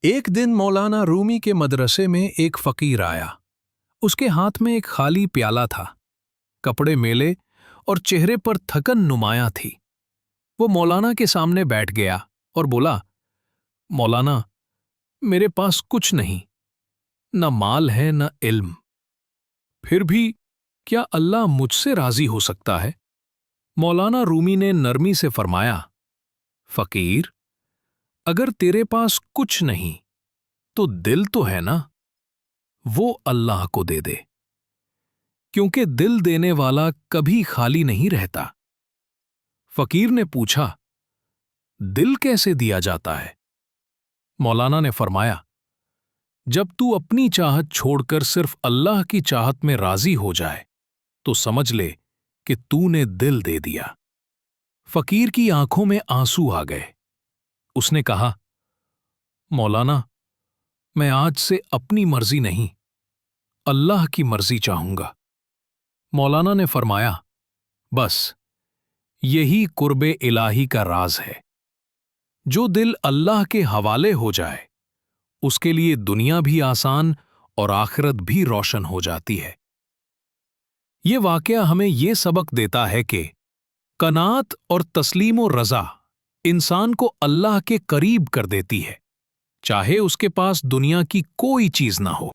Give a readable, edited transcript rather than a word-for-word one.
ایک دن مولانا رومی کے مدرسے میں ایک فقیر آیا۔ اس کے ہاتھ میں ایک خالی پیالہ تھا، کپڑے میلے اور چہرے پر تھکن نمایاں تھی۔ وہ مولانا کے سامنے بیٹھ گیا اور بولا، مولانا، میرے پاس کچھ نہیں، نہ مال ہے نہ علم، پھر بھی کیا اللہ مجھ سے راضی ہو سکتا ہے؟ مولانا رومی نے نرمی سے فرمایا، فقیر، اگر تیرے پاس کچھ نہیں تو دل تو ہے نا، وہ اللہ کو دے دے، کیونکہ دل دینے والا کبھی خالی نہیں رہتا۔ فقیر نے پوچھا، دل کیسے دیا جاتا ہے؟ مولانا نے فرمایا، جب تو اپنی چاہت چھوڑ کر صرف اللہ کی چاہت میں راضی ہو جائے تو سمجھ لے کہ تو نے دل دے دیا۔ فقیر کی آنکھوں میں آنسو آ گئے۔ اس نے کہا، مولانا، میں آج سے اپنی مرضی نہیں، اللہ کی مرضی چاہوں گا۔ مولانا نے فرمایا، بس یہی قرب الہی کا راز ہے۔ جو دل اللہ کے حوالے ہو جائے اس کے لیے دنیا بھی آسان اور آخرت بھی روشن ہو جاتی ہے۔ یہ واقعہ ہمیں یہ سبق دیتا ہے کہ قناعت اور تسلیم و رضا انسان کو اللہ کے قریب کر دیتی ہے، چاہے اس کے پاس دنیا کی کوئی چیز نہ ہو۔